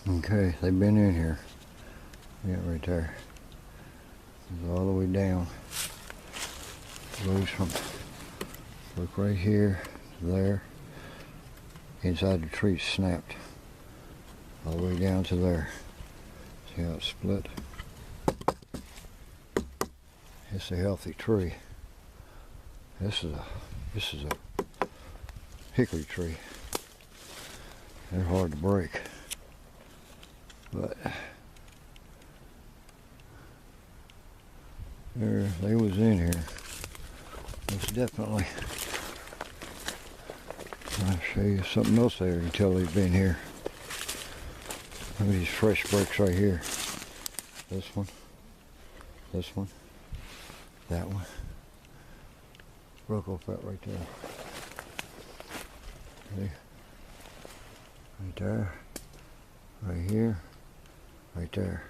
Okay, they've been in here. Yeah, right there. It's all the way down. Goes from, look right here to there. Inside the tree snapped. All the way down to there. See how it's split? It's a healthy tree. This is a hickory tree. They're hard to break. But they was in here. It's definitely. I'll show you something else there. You can tell they've been here. Look at these fresh breaks right here. This one, that one. Broke off that right there. See? Right there, right here, right there.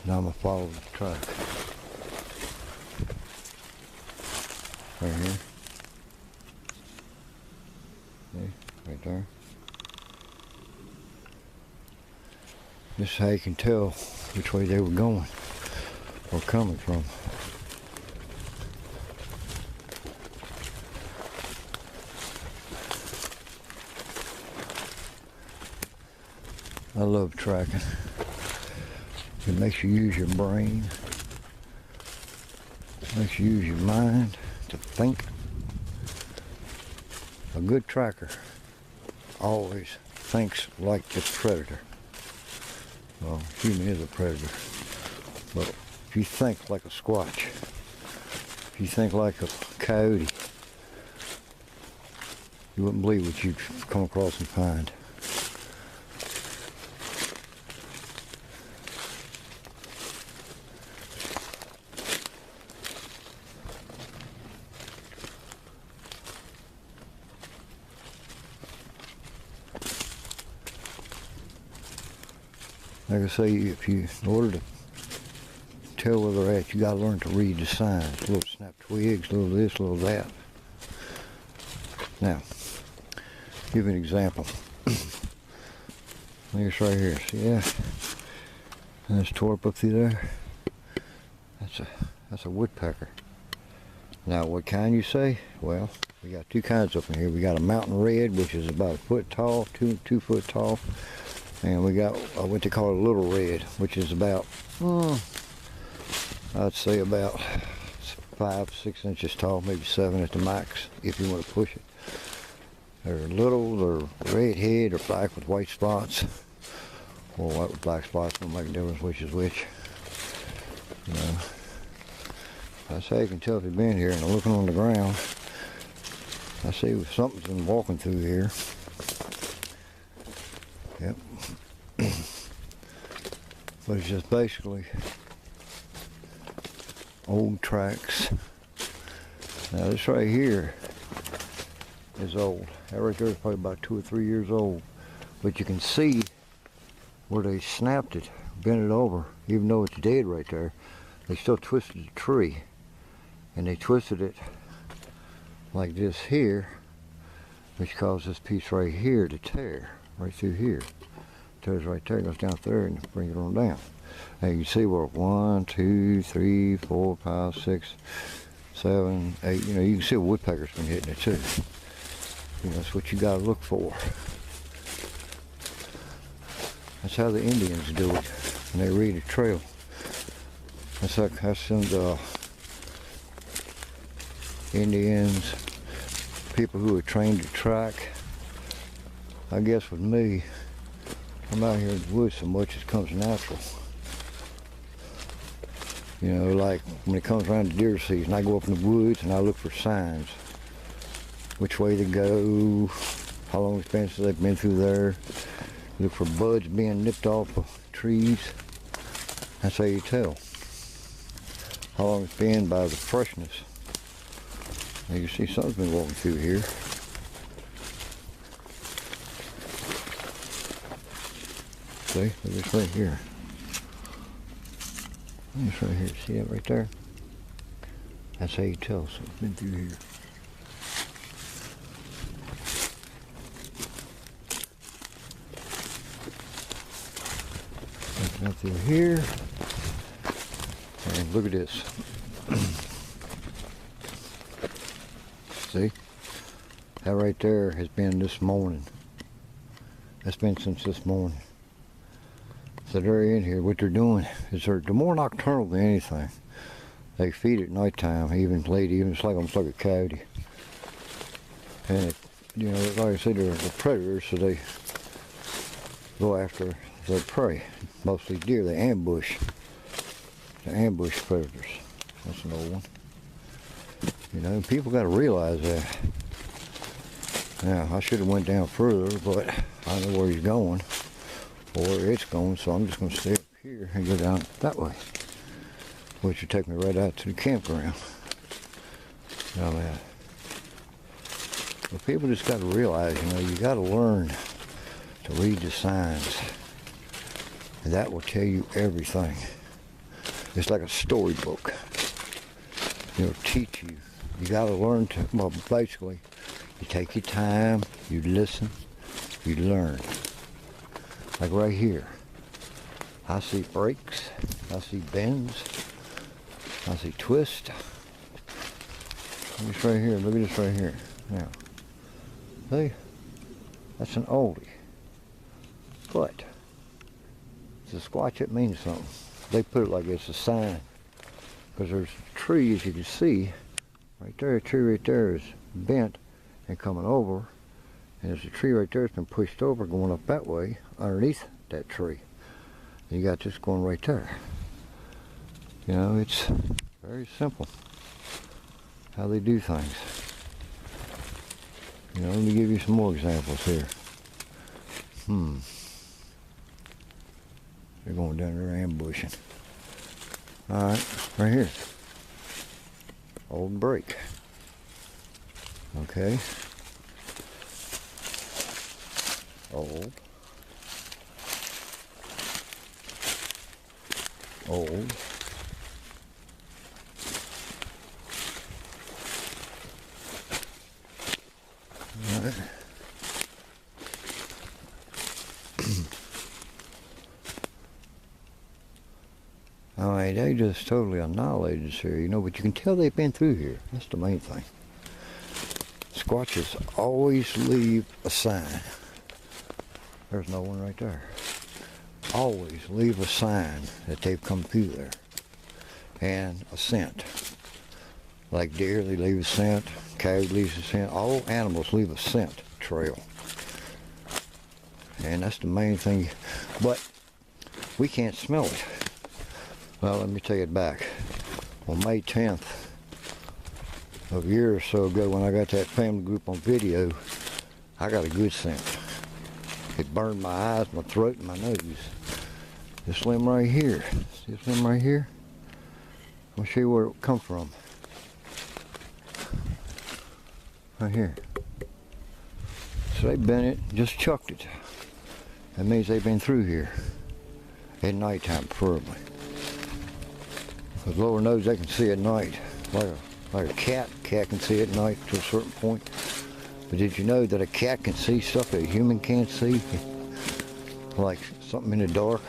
Now I'm gonna follow the track. Right here. See? Right there. This is how you can tell which way they were going or coming from. I love tracking. It makes you use your brain. It makes you use your mind to think. A good tracker always thinks like the predator. Well, human is a predator. But if you think like a squatch, if you think like a coyote, you wouldn't believe what you'd come across and find. Like I say, in order to tell where they're at, you gotta learn to read the signs. Little snap twigs, little this, little that. Now, give an example. This right here, see that? And it's tore up through there. That's a woodpecker. Now, what kind you say? Well, we got two kinds up in here. We got a mountain red, which is about a foot tall, two foot tall. And we got what they call a little red, which is about, I'd say about 5-6 inches tall, maybe 7 at the max, if you want to push it. They're little, they're red head or black with white spots, or white with black spots. Don't make a difference which is which. You know, that's how you can tell if they've been here. And looking on the ground, I see something's been walking through here. Yep. But it's just basically old tracks. Now this right here is old. That right there is probably about 2 or 3 years old. But you can see where they snapped it, bent it over, even though it's dead right there. They still twisted the tree. And they twisted it like this here, which caused this piece right here to tear, right through here. Tears right there, goes down there and bring it on down. Now you can see where 1, 2, 3, 4, 5, 6, 7, 8, you know, you can see a woodpecker's been hitting it too. You know, that's what you gotta look for. That's how the Indians do it when they read a trail. That's some Indians, people who are trained to track. I guess with me, I'm out here in the woods so much it comes natural. You know, like when it comes around to deer season, I go up in the woods and I look for signs. Which way they go, how long it's been since they've been through there. Look for buds being nipped off of trees. That's how you tell how long it's been by the freshness. Now you see something's been walking through here. See, look at this right here. This right here, see that right there? That's how you tell something's been through here. Up through here. And look at this. See? That right there has been this morning. That's been since this morning. So they're in here. What they're doing is they're more nocturnal than anything. They feed at nighttime, even late evening. It's like almost like a coyote. And it, you know, like I said, they're predators, so they go after their prey. Mostly deer. They ambush. They ambush predators. That's an old one. You know, people got to realize that. Now, I should have went down further, but I know where he's going, or where it's going, so I'm just going to stay up here and go down that way, which will take me right out to the campground. Now that. But people just got to realize, you know, you got to learn to read the signs, and that will tell you everything. It's like a storybook. It'll teach you. You got to learn to, well, basically, you take your time, you listen, you learn. Like right here. I see breaks, I see bends, I see twists. Look at this right here, look at this right here. Now, see, that's an oldie. But, to squatch it means something. They put it like it's a sign. Because there's a tree, as you can see, right there, a tree right there is bent and coming over, and there's a tree right there that's been pushed over going up that way underneath that tree. And you got this going right there. You know, it's very simple how they do things. You know, let me give you some more examples here. They're going down there ambushing. Alright, right here. Old break. Okay. Old. Old. All right. All right, they just totally annihilated this here, you know, but you can tell they've been through here. That's the main thing. Squatches always leave a sign. There's no one right there. Always leave a sign that they've come through there. And a scent. Like deer, they leave a scent. Coyote leaves a scent. All animals leave a scent trail. And that's the main thing. But we can't smell it. Well, let me take it back. On May 10th of a year or so ago, when I got that family group on video, I got a good scent. It burned my eyes, my throat, and my nose. This limb right here. See this limb right here? I'll show you where it come from. Right here. So they bent it, just chucked it. That means they've been through here. At nighttime, preferably. Because lower nose, they can see at night. Like a cat. Cat can see at night to a certain point. But did you know that a cat can see stuff that a human can't see? Like something in the dark,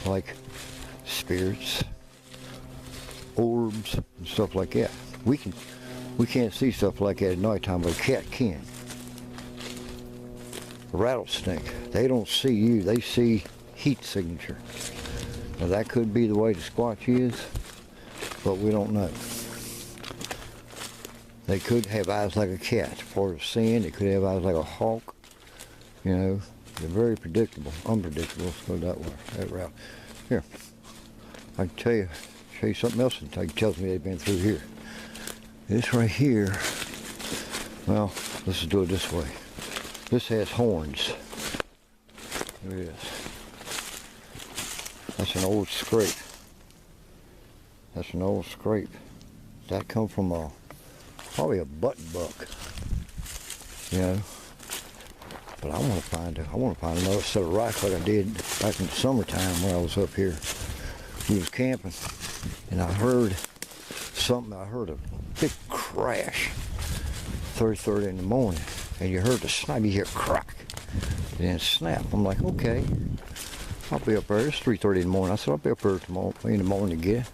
like spirits, orbs, and stuff like that. We can't see stuff like that at nighttime, but a cat can. A rattlesnake, they don't see you, they see heat signature. Now that could be the way the Squatch is, but we don't know. They could have eyes like a cat, as far as seeing. They could have eyes like a hawk. You know, they're very predictable, unpredictable. Let's go that way, that route. Here, I can show you something else that tells me they've been through here. This right here, well, let's do it this way. This has horns. Look at this. That's an old scrape. That's an old scrape. That come from probably a button buck. You know. But I want to find another set of rocks like I did back in the summertime when I was up here. We was camping, and I heard something. I heard a big crash, 3:30 in the morning, and you heard the snap. You hear crack, and then snap. I'm like, okay. I'll be up there. It's 3:30 in the morning. I said, I'll be up there tomorrow in the morning to get it.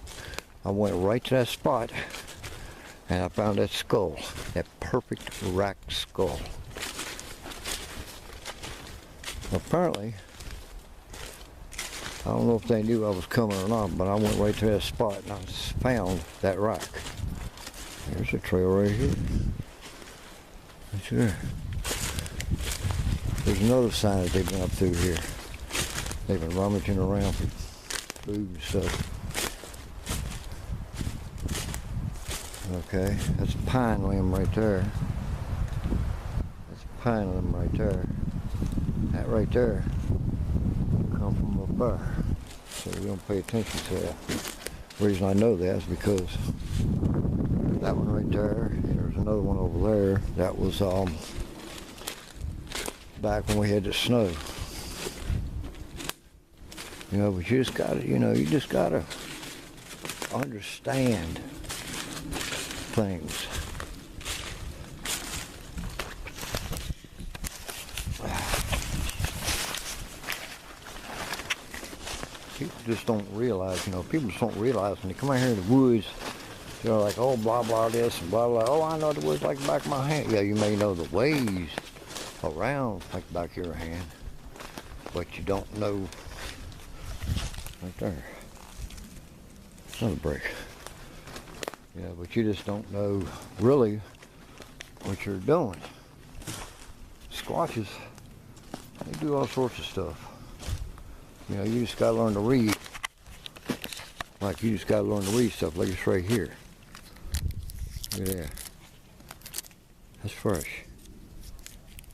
I went right to that spot, and I found that skull, that perfect racked skull. Apparently, I don't know if they knew I was coming or not, but I went right to that spot and I found that rack. There's a trail right here. Right there. There's another sign that they've been up through here. They've been rummaging around for food and stuff. Okay, that's a pine limb right there. That's a pine limb right there. That right there come from up there. So we don't pay attention to that. The reason I know that is because that one right there, and there's another one over there, that was back when we had the snow. You know, but you just gotta, you just gotta understand things. People just don't realize, people just don't realize when they come out here in the woods, they're like, oh, blah, blah, this and blah, blah. Oh, I know the woods like the back of my hand. Yeah, you may know the ways around like the back of your hand, but you don't know. Right there. Another brick. Yeah, but you just don't know really what you're doing. Squatches, they do all sorts of stuff. You just gotta learn to read. Like you just gotta learn to read stuff like it's right here. Look at that. That's fresh.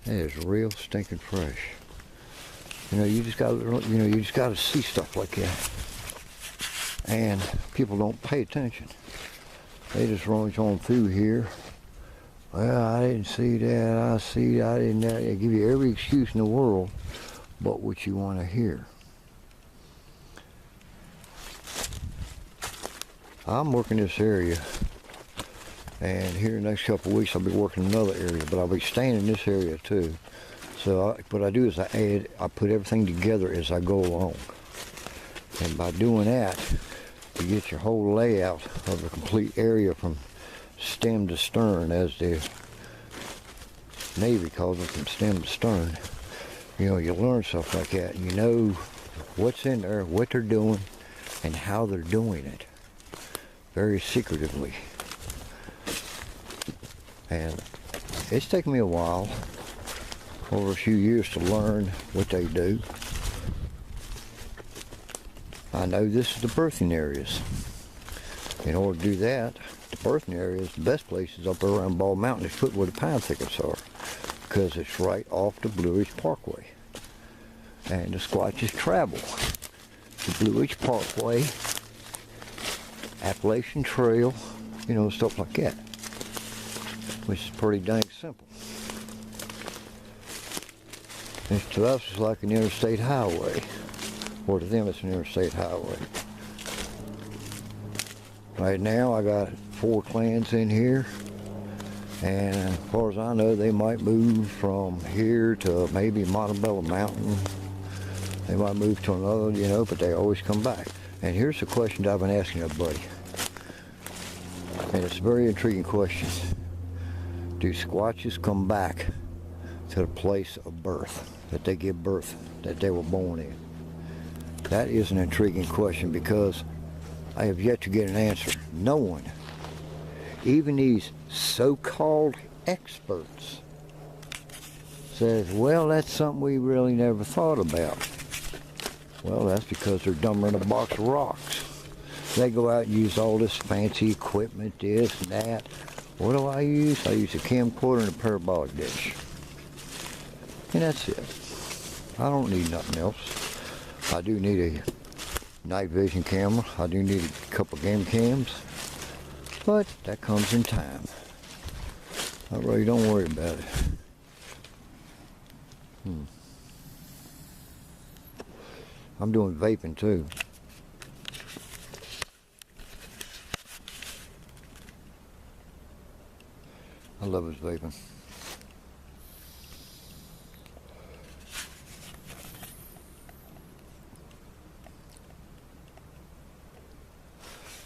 That is real stinking fresh. You just gotta see stuff like that. And people don't pay attention. They just rummage on through here. Well, I didn't see that. I didn't. They give you every excuse in the world but what you want to hear. I'm working this area, and here in the next couple of weeks I'll be working another area, but I'll be staying in this area too. So what I do is I put everything together as I go along. And by doing that, you get your whole layout of the complete area from stem to stern, as the Navy calls it, from stem to stern. You learn stuff like that. You know what's in there, what they're doing, and how they're doing it. Very secretively. And it's taken me a while, over a few years, to learn what they do. I know this is the birthing areas. In order to do that, the birthing areas, the best places up around Bald Mountain is put where the pine thickets are, because it's right off the Blue Ridge Parkway. And the Squatches travel the Blue Ridge Parkway, Appalachian Trail, stuff like that, which is pretty dang simple. And to us, it's like an interstate highway, or to them, it's an interstate highway. Right now, I got 4 clans in here, and as far as I know, they might move from here to maybe Montebello Mountain. They might move to another, but they always come back. And here's the question that I've been asking everybody. And it's a very intriguing question. Do Squatches come back to the place of birth, that they give birth, that they were born in? That is an intriguing question, because I have yet to get an answer. No one, even these so-called experts, says, well, that's something we really never thought about. Well, that's because they're dumber than a box of rocks. They go out and use all this fancy equipment, this and that. What do I use? I use a camcorder and a parabolic dish. And that's it. I don't need nothing else. I do need a night vision camera. I do need a couple game cams. But that comes in time. I really don't worry about it. I'm doing vaping too. I love his vaping.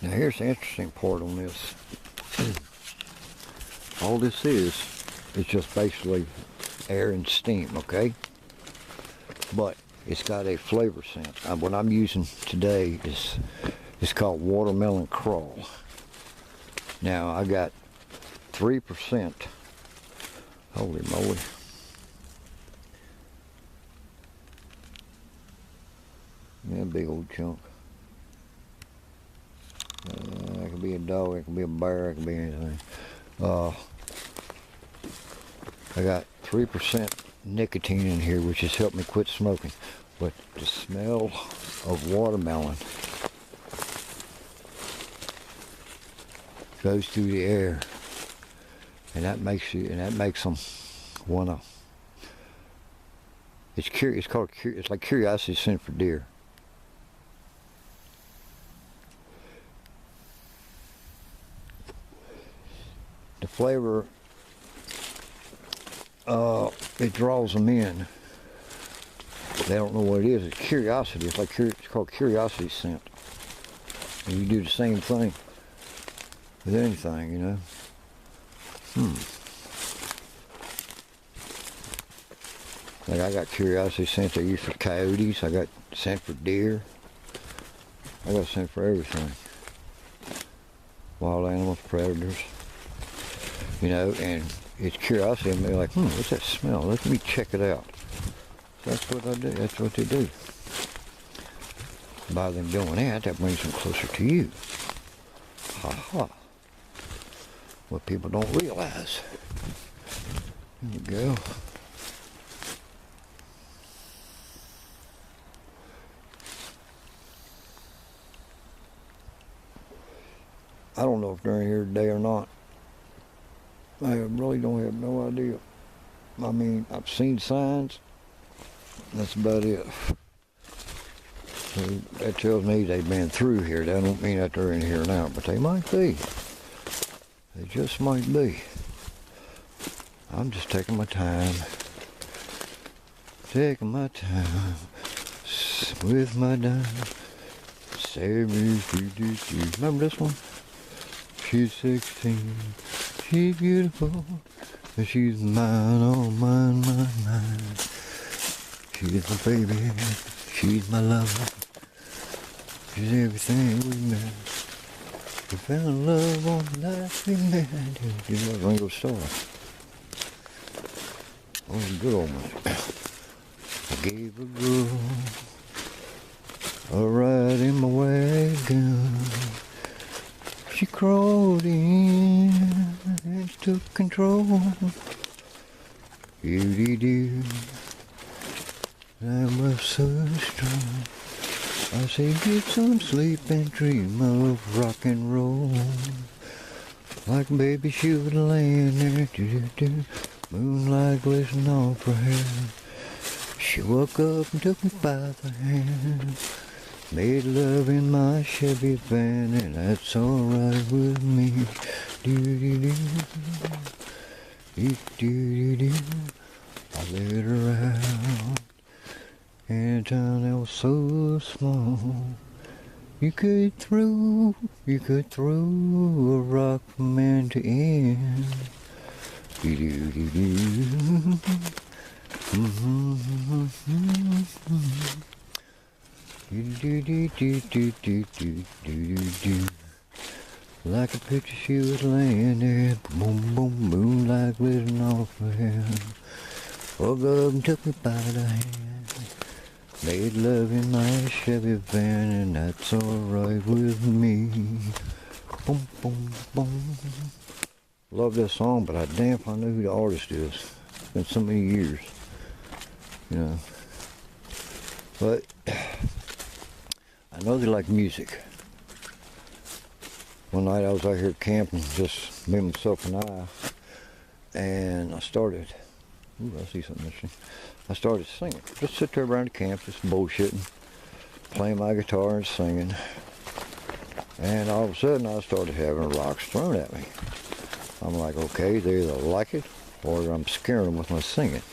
Now here's the interesting part on this. All this is just basically air and steam, okay? But it's got a flavor scent. What I'm using today is called watermelon crawl. Now I got 3%. Holy moly. Yeah, big old chunk. It could be a dog, it could be a bear, it could be anything. I got 3% nicotine in here, which has helped me quit smoking. But the smell of watermelon goes through the air, and that makes them wanna. It's like curiosity scent for deer. The flavor, it draws them in. They don't know what it is. It's curiosity. It's called curiosity scent. And you do the same thing with anything, you know. Like I got curiosity scent I use for coyotes. I got scent for deer. I got scent for everything. Wild animals, predators. You know, and it's curiosity, and they're like, what's that smell? Let me check it out. So that's what I do. That's what they do. By them doing that brings them closer to you. Ha ha. What people don't realize. Here we go. I don't know if they're in here today or not. I really don't have no idea. I mean, I've seen signs. That's about it. So that tells me they've been through here. That don't mean that they're in here now, but they might be. They just might be. I'm just taking my time. Taking my time with my dime. Remember this one? She's 16. She's beautiful, but she's mine, oh mine, mine, mine. She's my baby, she's my lover. She's everything we met. We found love on the night we met. You know, Ringo Starr. Oh, good old one. I gave a girl a ride in my wagon. She crawled in and took control. Doo-dee-doo, I was so strong. I say get some sleep and dream of rock and roll. Like a baby she was laying there, doo-doo-doo, moonlight glistening off her hair. She woke up and took me by the hand. Made love in my Chevy van, and that's alright with me. Doo-doo-doo, doo-doo-doo. I let her out in a town that was so small. You could throw a rock from end to end. Doo-doo-doo-doo. Do-do-do-do-do-do-do-do-do. Like a picture she was laying there, boom, boom, boom, like glistening off her hair. Woke up and took me by the hand. Made love in my Chevy van, and that's alright with me. Boom, boom, boom. Love this song, but I damn if I know who the artist is. It's been so many years, you know. But I know they like music. One night I was out here camping, just me, myself, and I started, I see something missing. I started singing. Just sit there around the camp, just bullshitting, playing my guitar and singing. And all of a sudden I started having rocks thrown at me. I'm like, okay, they either like it or I'm scaring them with my singing.